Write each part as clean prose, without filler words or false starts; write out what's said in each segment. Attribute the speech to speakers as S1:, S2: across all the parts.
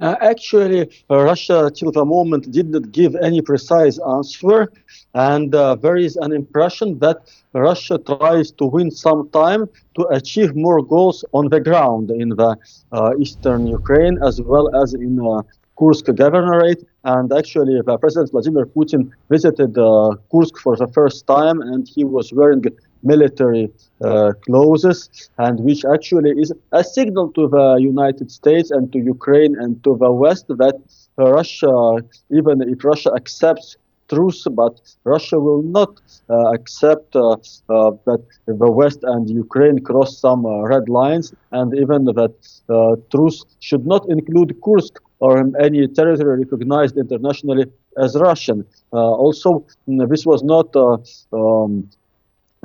S1: Russia till the moment did not give any precise answer, and there is an impression that Russia tries to win some time to achieve more goals on the ground in the eastern Ukraine as well as in Kursk governorate. And actually, President Vladimir Putin visited Kursk for the first time, and he was wearing military clothes, and which actually is a signal to the United States and to Ukraine and to the West that Russia, even if Russia accepts truce, but Russia will not accept that the West and Ukraine cross some red lines, and even that truce should not include Kursk or any territory recognized internationally as Russian. Also, this was not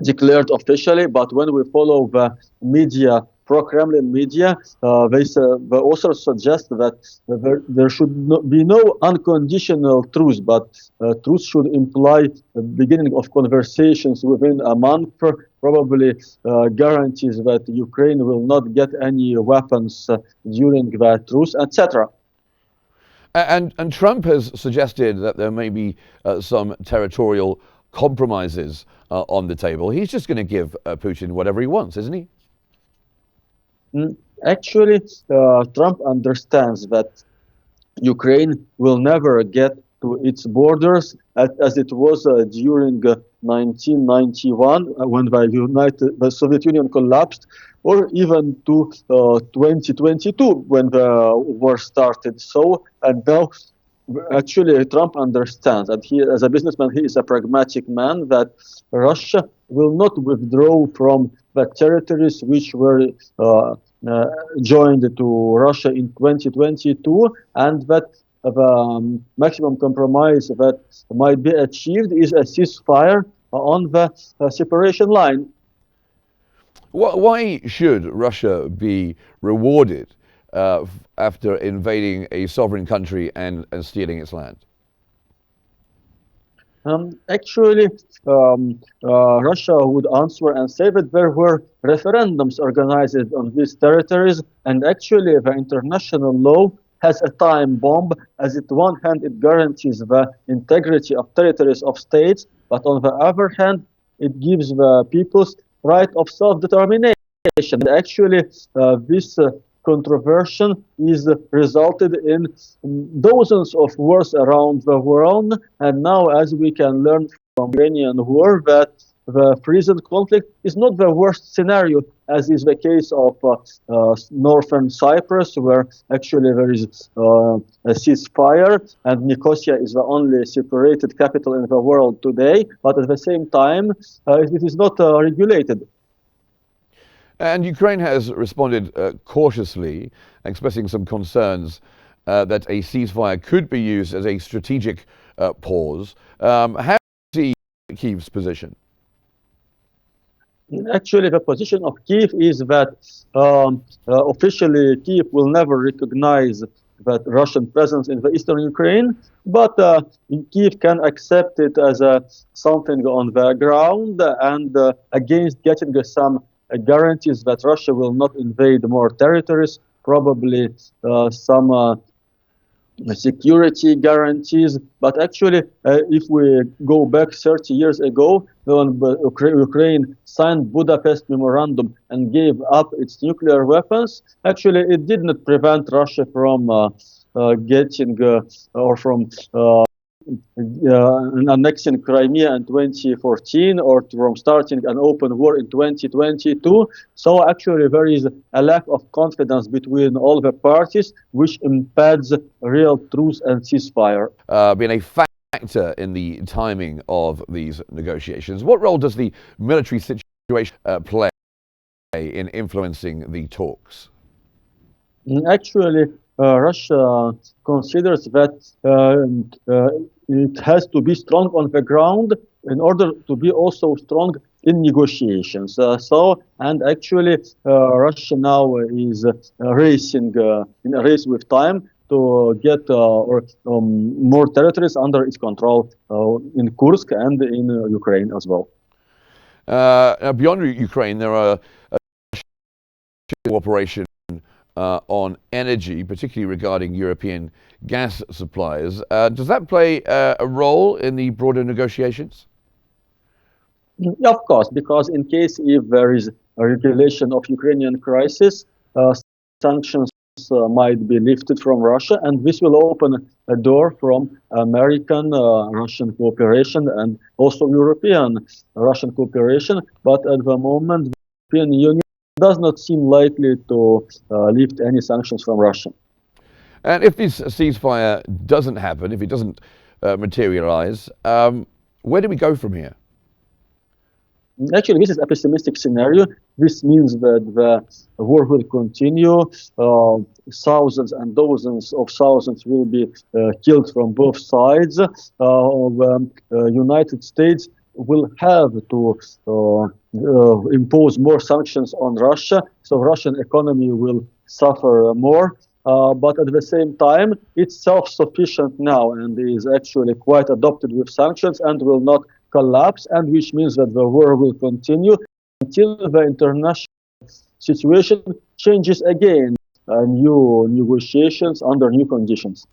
S1: declared officially, but when we follow the media, pro-Kremlin media, they also suggest that there should be no unconditional truce, but truce should imply the beginning of conversations within a month, probably guarantees that Ukraine will not get any weapons during the truce, etc.
S2: And Trump has suggested that there may be some territorial compromises on the table. He's just going to give Putin whatever he wants, isn't he?
S1: Actually, Trump understands that Ukraine will never get to its borders as it was during 1991 when the Soviet Union collapsed, or even to 2022 when the war started. So, and now actually, Trump understands, and he, as a businessman, he is a pragmatic man, that Russia will not withdraw from the territories which were joined to Russia in 2022, and that the maximum compromise that might be achieved is a ceasefire on the separation line.
S2: Why should Russia be rewarded after invading a sovereign country and stealing its land?
S1: Actually, Russia would answer and say that there were referendums organized on these territories, and actually the international law has a time bomb, as on one hand it guarantees the integrity of territories of states, but on the other hand it gives the peoples right of self-determination. And actually, this controversy is resulted in dozens of wars around the world, and now, as we can learn from the Iranian war, that the present conflict is not the worst scenario, as is the case of northern Cyprus, where actually there is a ceasefire, and Nicosia is the only separated capital in the world today, but at the same time, it is not regulated.
S2: And Ukraine has responded cautiously, expressing some concerns that a ceasefire could be used as a strategic pause. How do you see Kyiv's position?
S1: Actually, the position of Kyiv is that officially Kyiv will never recognize that Russian presence in the eastern Ukraine, but Kyiv can accept it as something on the ground, and against getting some guarantees that Russia will not invade more territories, probably some security guarantees. But actually, if we go back 30 years ago, when Ukraine signed Budapest Memorandum and gave up its nuclear weapons, actually it did not prevent Russia from getting or from annexing Crimea in 2014, or from starting an open war in 2022. So actually there is a lack of confidence between all the parties, which impedes real truce and ceasefire.
S2: Being a factor in the timing of these negotiations, what role does the military situation play in influencing the talks?
S1: Actually, Russia considers that it has to be strong on the ground in order to be also strong in negotiations. And actually, Russia now is racing in a race with time to get more territories under its control in Kursk and in Ukraine as well.
S2: Now beyond Ukraine, there are operation on energy, particularly regarding European gas supplies. Does that play a role in the broader negotiations?
S1: Yeah, of course, because in case if there is a regulation of Ukrainian crisis, sanctions might be lifted from Russia, and this will open a door from American Russian cooperation and also European Russian cooperation. But at the moment, the European Union does not seem likely to lift any sanctions from Russia.
S2: And if this ceasefire doesn't happen, if it doesn't materialize, where do we go from here?
S1: Actually, this is a pessimistic scenario. This means that the war will continue. Thousands and dozens of thousands will be killed from both sides. The United States will have to impose more sanctions on Russia, so Russian economy will suffer more. But at the same time, it's self-sufficient now and is actually quite adopted with sanctions and will not collapse, and which means that the war will continue until the international situation changes again, new negotiations under new conditions.